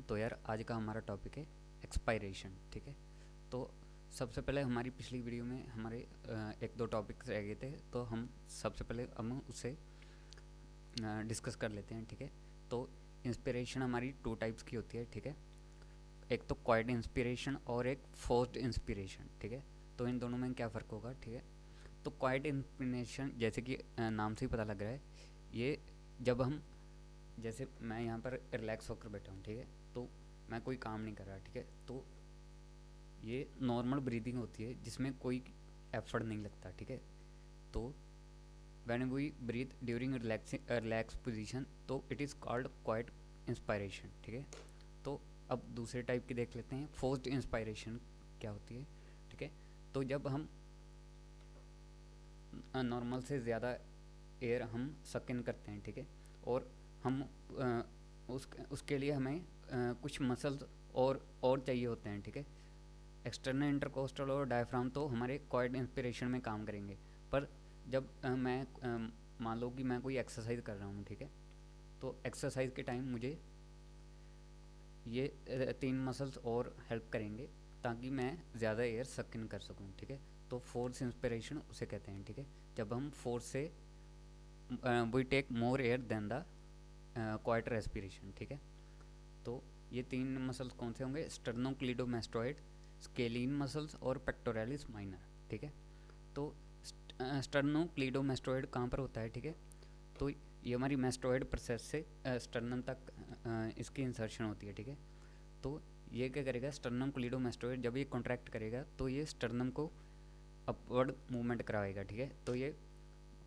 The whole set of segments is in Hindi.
तो यार आज का हमारा टॉपिक है एक्सपायरेशन। ठीक है, तो सबसे पहले हमारी पिछली वीडियो में हमारे एक दो टॉपिक्स रह गए थे, तो हम सबसे पहले हम उसे डिस्कस कर लेते हैं। ठीक है, तो इंस्पिरेशन हमारी टू टाइप्स की होती है। ठीक है, एक तो क्वाइट इंस्पिरेशन और एक फोर्स्ड इंस्पिरेशन। ठीक है, तो इन दोनों में क्या फ़र्क होगा। ठीक है, तो क्वाइट इंस्पिरेशन जैसे कि नाम से ही पता लग रहा है, ये जब हम जैसे मैं यहाँ पर रिलैक्स होकर बैठा हूँ। ठीक है, तो मैं कोई काम नहीं कर रहा। ठीक है, तो ये नॉर्मल ब्रीदिंग होती है जिसमें कोई एफर्ट नहीं लगता। ठीक है, तो when we breathe during relax position तो it is called quiet inspiration. ठीक है, तो अब दूसरे टाइप की देख लेते हैं, फोर्स्ड इंस्पायरेशन क्या होती है। ठीक है, तो जब हम नॉर्मल से ज़्यादा एयर हम सक इन करते हैं। ठीक है, और हम उसके लिए हमें कुछ मसल्स और चाहिए होते हैं। ठीक है, एक्सटर्नल इंटरकोस्टल और डायफ्राम तो हमारे क्वाइट इंस्पिरेशन में काम करेंगे, पर जब मैं मान लो कि मैं कोई एक्सरसाइज कर रहा हूँ। ठीक है, तो एक्सरसाइज के टाइम मुझे ये तीन मसल्स और हेल्प करेंगे ताकि मैं ज़्यादा एयर सक इन कर सकूँ। ठीक है, तो फोर्स इंस्पिरेशन उसे कहते हैं। ठीक है, जब हम फोर्स से we take more air then the quiet respiration. ठीक है, तो ये तीन मसल्स कौन से होंगे, स्टर्नोक्लीडोमास्टोइड, स्केलीन मसल्स और पेक्टोरालिस माइनर। ठीक है, तो स्टर्नोक्लीडोमास्टोइड कहाँ पर होता है। ठीक है, तो ये हमारी मास्टोइड प्रोसेस से स्टर्नम तक इसकी इंसर्शन होती है। ठीक है, तो ये क्या करेगा, स्टर्नम क्लीडोमास्टोइड जब ये कॉन्ट्रैक्ट करेगा तो ये स्टर्नम को अपवर्ड मूवमेंट कराएगा। ठीक है, तो ये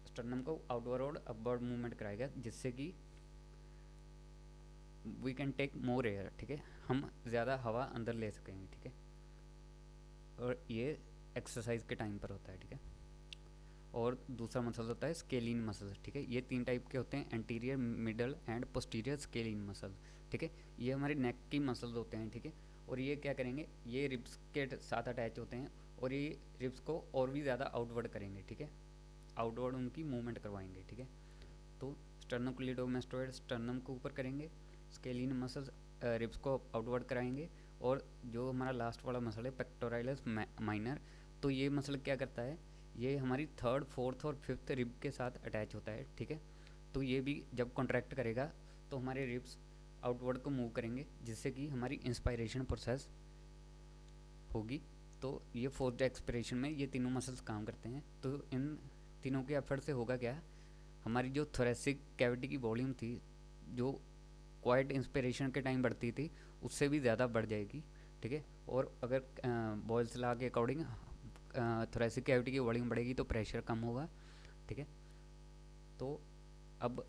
स्टर्नम को आउटवर्ड अपवर्ड मूवमेंट कराएगा जिससे कि we can take more air. ठीक है, हम ज़्यादा हवा अंदर ले सकेंगे। ठीक है, और ये एक्सरसाइज के टाइम पर होता है। ठीक है, और दूसरा मसल होता है स्केलीन मसल। ठीक है, ये तीन टाइप के होते हैं, anterior, middle and posterior scalene muscle. ठीक है, ये हमारे नेक की मसल्स होते हैं। ठीक है, और ये क्या करेंगे, ये रिब्स के साथ अटैच होते हैं और ये रिब्स को और भी ज़्यादा आउटवर्ड करेंगे। ठीक है, आउटवर्ड उनकी मूवमेंट करवाएंगे। ठीक है, तो स्टर्नोक्लीडोमास्टोइड स्टर्नम को ऊपर करेंगे, स्केलीन मसल्स रिब्स को आउटवर्ड कराएंगे, और जो हमारा लास्ट वाला मसल है पेक्टोरालिस माइनर, तो ये मसल क्या करता है, ये हमारी थर्ड, फोर्थ और फिफ्थ रिब के साथ अटैच होता है। ठीक है, तो ये भी जब कॉन्ट्रैक्ट करेगा तो हमारे रिब्स आउटवर्ड को मूव करेंगे जिससे कि हमारी इंस्पायरेशन प्रोसेस होगी। तो ये फोर्थ एक्सपिरेशन में ये तीनों मसल्स काम करते हैं। तो इन तीनों के एफर्ट से होगा क्या, हमारी जो थोरेसिक कैविटी की वॉल्यूम थी, जो क्वाइट इंस्पिरेशन के टाइम बढ़ती थी, उससे भी ज़्यादा बढ़ जाएगी। ठीक है, और अगर बॉयल्स लॉ के अकॉर्डिंग थोरेसिक कैविटी की वॉल्यूम बढ़ेगी तो प्रेशर कम होगा। ठीक है, तो अब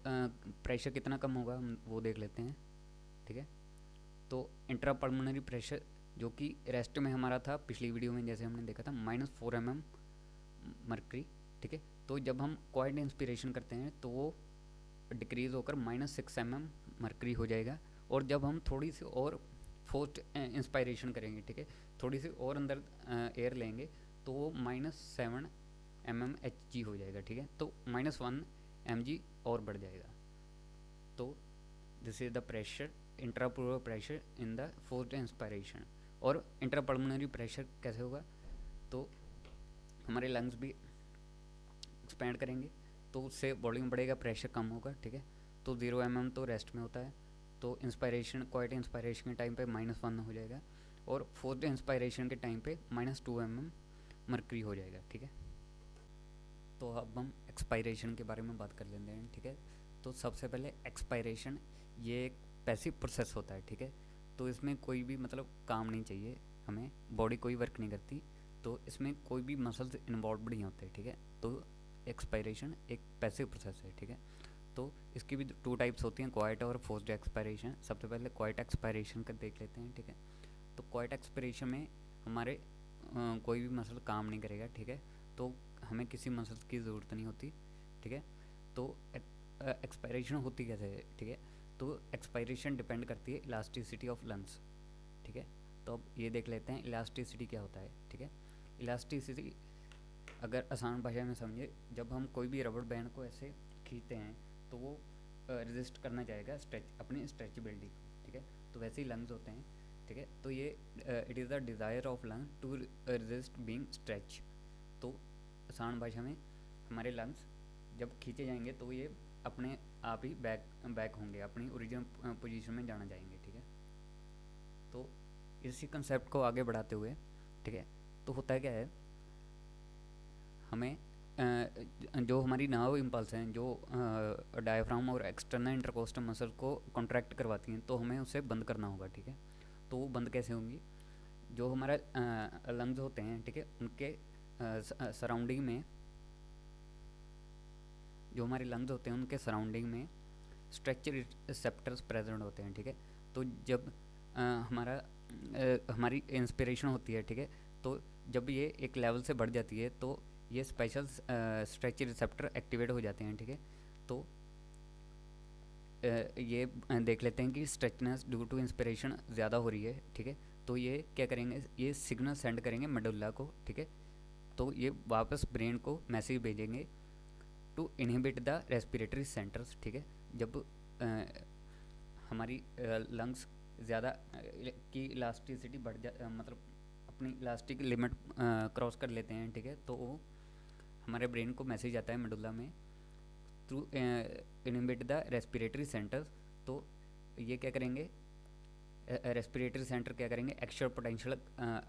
प्रेशर कितना कम होगा हम वो देख लेते हैं। ठीक है, तो इंट्रापल्मोनरी प्रेशर जो कि रेस्ट में हमारा था पिछली वीडियो में जैसे हमने देखा था -4 mm मर्करी। ठीक है, तो जब हम क्वाइट इंस्पिरेशन करते हैं तो वो डिक्रीज़ होकर -6 mm मर्करी हो जाएगा, और जब हम थोड़ी सी और फोर्स्ड इंस्पायरेशन करेंगे, ठीक है, थोड़ी सी और अंदर एयर लेंगे तो वो -7 mmHg हो जाएगा। ठीक है, तो -1 mg और बढ़ जाएगा। तो this is the pressure, intrapleural pressure in the forced inspiration. और इंट्रापल्मोनरी प्रेशर कैसे होगा, तो हमारे लंग्स भी एक्सपैंड करेंगे तो उससे वॉल्यूम बढ़ेगा, प्रेशर कम होगा। ठीक है, तो 0 mm तो रेस्ट में होता है, तो इंस्पायरेशन क्वाइट इंस्पायरेशन के टाइम पे -1 हो जाएगा, और फोर्थ इंस्पायरेशन के टाइम पे -2 mm मर्करी हो जाएगा। ठीक है, तो अब हम एक्सपायरेशन के बारे में बात कर लेते हैं। ठीक है, तो सबसे पहले एक्सपायरेशन ये एक पैसिव प्रोसेस होता है। ठीक है, तो इसमें कोई भी मतलब काम नहीं चाहिए, हमें बॉडी कोई वर्क नहीं करती, तो इसमें कोई भी मसल्स इन्वॉल्व नहीं होते। ठीक है, तो एक्सपायरेशन एक पैसिव प्रोसेस है। ठीक है, तो इसकी भी टू टाइप्स होती हैं, क्वाइट और फोर्स्ड एक्सपायरेशन। सबसे पहले क्वाइट एक्सपायरेशन का देख लेते हैं। ठीक है, तो क्वाइट एक्सपायरेशन में हमारे कोई भी मसल काम नहीं करेगा। ठीक है, तो हमें किसी मसल की ज़रूरत नहीं होती। ठीक है, तो एक्सपायरेशन होती कैसे है। ठीक है, तो एक्सपायरेशन डिपेंड करती है इलास्टिसिटी ऑफ लंग्स। ठीक है, तो अब ये देख लेते हैं इलास्टिसिटी क्या होता है। ठीक है, इलास्टिसिटी अगर आसान भाषा में समझे, जब हम कोई भी रबड़ बैंड को ऐसे खींचते हैं तो वो रेजिस्ट करना चाहेगा स्ट्रेच, अपनी स्ट्रेचेबिलिटी को। ठीक है, तो वैसे ही लंग्स होते हैं, ठीक है। तो ये it is the desire of lung to resist being stretch. तो आसान भाषा में हमारे लंग्स जब खींचे जाएंगे तो ये अपने आप ही बैक होंगे, अपनी ओरिजिनल पोजीशन में जाना जाएंगे, ठीक है। तो इसी कंसेप्ट को आगे बढ़ाते हुए, ठीक है, तो होता क्या है, हमें जो हमारी नर्व इम्पल्स हैं जो डायफ्राम और एक्सटर्नल इंटरकोस्टल मसल को कॉन्ट्रैक्ट करवाती हैं, तो हमें उसे बंद करना होगा, ठीक है। तो वो बंद कैसे होंगी, जो हमारा लंग्स होते हैं, ठीक है, उनके सराउंडिंग में, जो हमारे लंग्स होते हैं उनके सराउंडिंग में स्ट्रेच रिसेप्टर्स प्रेजेंट होते हैं, ठीक है। तो जब हमारी इंस्पिरेशन होती है, ठीक है, तो जब ये एक लेवल से बढ़ जाती है तो ये स्पेशल स्ट्रेच रिसेप्टर एक्टिवेट हो जाते हैं, ठीक है। तो ये देख लेते हैं कि स्ट्रेचनेस ड्यू टू इंस्पिरेशन ज़्यादा हो रही है, ठीक है। तो ये क्या करेंगे, ये सिग्नल सेंड करेंगे मेडुल्ला को, ठीक है। तो ये वापस ब्रेन को मैसेज भेजेंगे to inhibit the respiratory centres, ठीक है। जब हमारी लंग्स ज़्यादा की इलास्टिसिटी बढ़ जा मतलब अपनी इलास्टिक लिमिट क्रॉस कर लेते हैं, ठीक है, तो वो हमारे ब्रेन को मैसेज आता है मेडुल्ला में through inhibit the respiratory centres. तो ये क्या करेंगे, रेस्पिरेटरी सेंटर क्या करेंगे, एक्स्ट्रा पोटेंशियल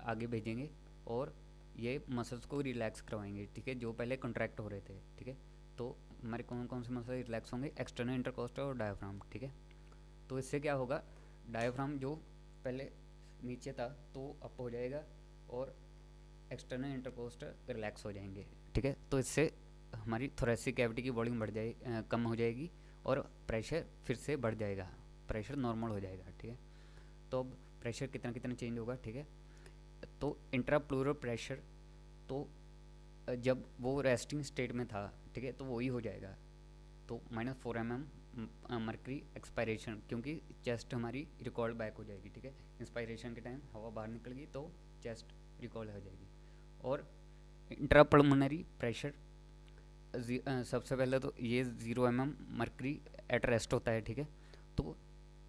आगे भेजेंगे और ये मसल्स को रिलैक्स करवाएंगे, ठीक है, जो पहले कॉन्ट्रैक्ट हो रहे थे, ठीक है। तो हमारे कौन कौन से मसल रिलैक्स होंगे, एक्सटर्नल इंटरकोस्टल और डायफ्राम, ठीक है। तो इससे क्या होगा, डायफ्राम जो पहले नीचे था तो अप हो जाएगा और एक्सटर्नल इंटरकोस्टल रिलैक्स हो जाएंगे, ठीक है। तो इससे हमारी थोरेसिक कैविटी की वॉल्यूम कम हो जाएगी और प्रेशर फिर से बढ़ जाएगा, प्रेशर नॉर्मल हो जाएगा, ठीक है। तो अब प्रेशर कितना कितना चेंज होगा, ठीक है। तो इंट्राप्लूरल प्रेशर, तो जब वो रेस्टिंग स्टेट में था, ठीक है, तो वही हो जाएगा, तो -4 mm मर्करी एक्सपायरेशन, क्योंकि चेस्ट हमारी रिकॉल बैक हो जाएगी, ठीक है। इंस्पायरेशन के टाइम हवा बाहर निकल गई तो चेस्ट रिकॉल हो जाएगी। और इंट्रापल्मोनरी प्रेशर सबसे पहले तो ये 0 mm मर्करी एट रेस्ट होता है, ठीक है। तो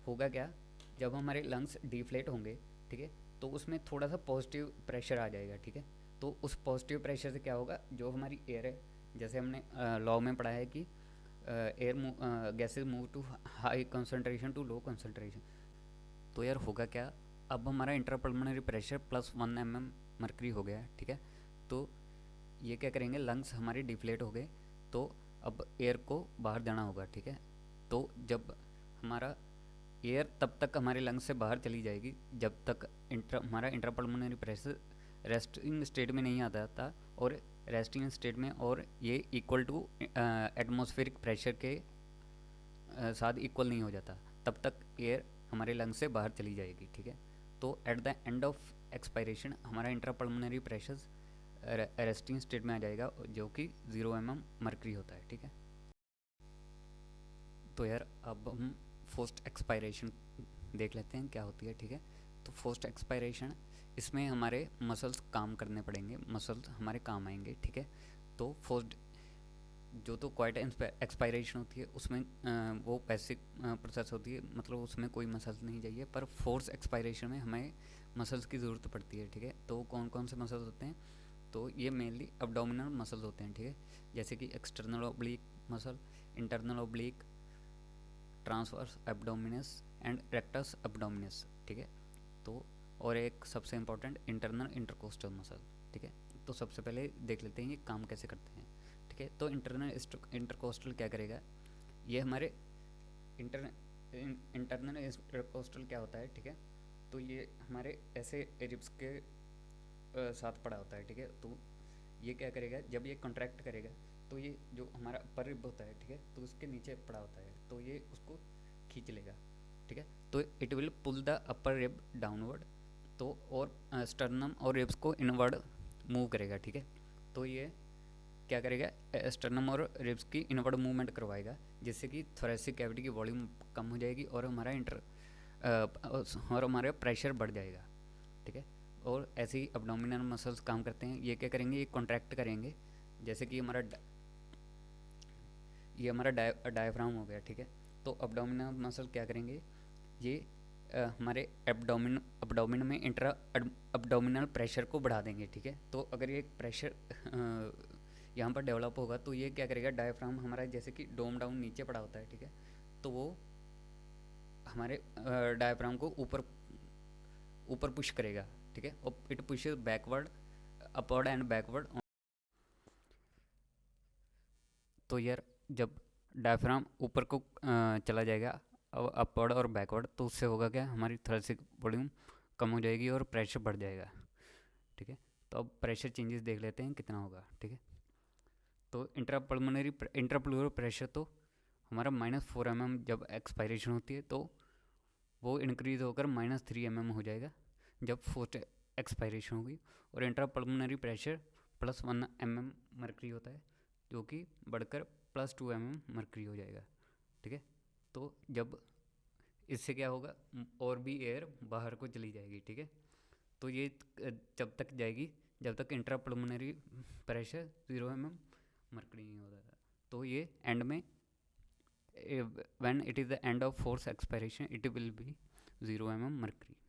होगा क्या, जब हमारे लंग्स डिफ्लेट होंगे, ठीक है, तो उसमें थोड़ा सा पॉजिटिव प्रेशर आ जाएगा, ठीक है। तो उस पॉजिटिव प्रेशर से क्या होगा, जो हमारी एयर है, जैसे हमने लॉ में पढ़ा है कि air gases move to high concentration to low concentration. तो यार होगा क्या, अब हमारा इंट्रापल्मोनरी प्रेशर +1 mm मर्करी हो गया, ठीक है। तो ये क्या करेंगे, लंग्स हमारे डिफ्लेट हो गए, तो अब एयर को बाहर जाना होगा, ठीक है। तो जब हमारा एयर तब तक हमारे लंग्स से बाहर चली जाएगी जब तक हमारा इंट्रापल्मोनरी प्रेशर रेस्टिंग स्टेट में नहीं आता था, और रेस्टिंग स्टेट में और ये इक्वल टू एटमॉस्फेरिक प्रेशर के साथ इक्वल नहीं हो जाता, तब तक एयर हमारे लंग्स से बाहर चली जाएगी, ठीक है। तो at the end of expiration हमारा इंट्रापल्मोनरी प्रेशर रेस्टिंग स्टेट में आ जाएगा, जो कि 0 mm मर्करी होता है, ठीक है। तो यार अब हम फोर्स्ड एक्सपायरेशन देख लेते हैं क्या होती है, ठीक है। तो फोर्स्ड एक्सपायरेशन, इसमें हमारे मसल्स काम करने पड़ेंगे, मसल्स हमारे काम आएंगे, ठीक है। तो फोर्स्ड जो तो क्वाइट एक्सपायरेशन होती है उसमें वो पैसिव प्रोसेस होती है, मतलब उसमें कोई मसल्स नहीं चाहिए, पर फोर्स एक्सपायरेशन में हमें मसल्स की ज़रूरत पड़ती है, ठीक है। तो कौन कौन से मसल्स होते हैं, तो ये मेनली अब्डोमिनल मसल्स होते हैं, ठीक है, जैसे कि external oblique muscle, internal oblique, transverse abdominis and rectus abdominis, ठीक है। तो और एक सबसे इम्पोर्टेंट इंटरनल इंटरकोस्टल मसल, ठीक है। तो सबसे पहले देख लेते हैं ये काम कैसे करते हैं, ठीक है। तो इंटरनल इंटरकोस्टल क्या करेगा, ये हमारे इंटरनल इंटरकोस्टल क्या होता है, ठीक है। तो ये हमारे ऐसे रिब्स के साथ पड़ा होता है, ठीक है। तो ये क्या करेगा, जब ये कॉन्ट्रैक्ट करेगा तो ये जो हमारा अपर रिब होता है, ठीक है, तो उसके नीचे पड़ा होता है, तो ये उसको खींच लेगा, ठीक है। तो it will pull the upper rib downward, तो और स्टर्नम और रिब्स को इनवर्ड मूव करेगा, ठीक है। तो ये क्या करेगा, स्टर्नम और रिब्स की इनवर्ड मूवमेंट करवाएगा, जिससे कि थोरेसिक कैविटी की वॉल्यूम कम हो जाएगी और हमारा प्रेशर बढ़ जाएगा, ठीक है। और ऐसे ही अब्डोमिनल मसल्स काम करते हैं, ये क्या करेंगे, ये कॉन्ट्रैक्ट करेंगे, जैसे कि ये हमारा डायफ्राम हो गया, ठीक है। तो अब्डोमिनल मसल क्या करेंगे, ये हमारे एब्डोमिन में इंट्रा एब्डोमिनल प्रेशर को बढ़ा देंगे, ठीक है। तो अगर ये प्रेशर यहाँ पर डेवलप होगा तो ये क्या करेगा, डायफ्राम हमारा जैसे कि डोम डाउन नीचे पड़ा होता है, ठीक है, तो वो हमारे डायफ्राम को ऊपर ऊपर पुश करेगा, ठीक है, और it push backward upward and backward. तो यार जब डायफ्राम ऊपर को चला जाएगा अपवर्ड और बैकवर्ड, तो उससे होगा क्या, हमारी थोरेसिक वॉल्यूम कम हो जाएगी और प्रेशर बढ़ जाएगा, ठीक है। तो अब प्रेशर चेंजेस देख लेते हैं कितना होगा, ठीक है। तो इंट्राप्लूरल प्रेशर तो हमारा -4 mm जब एक्सपायरेशन होती है, तो वो इंक्रीज़ होकर -3 mm हो जाएगा जब फोर्थ एक्सपायरेशन होगी। और इंट्रापल्मोनरी प्रेशर +1 mm मरकरी होता है, जो कि बढ़कर +2 mm मरकरी हो जाएगा, ठीक है। तो जब इससे क्या होगा, और भी एयर बाहर को चली जाएगी, ठीक है। तो ये जब तक जाएगी जब तक इंट्रापल्मोनरी प्रेशर 0 mm मरकरी नहीं होता। तो ये एंड में when it is the end of force expiration it will be 0 mm mercury।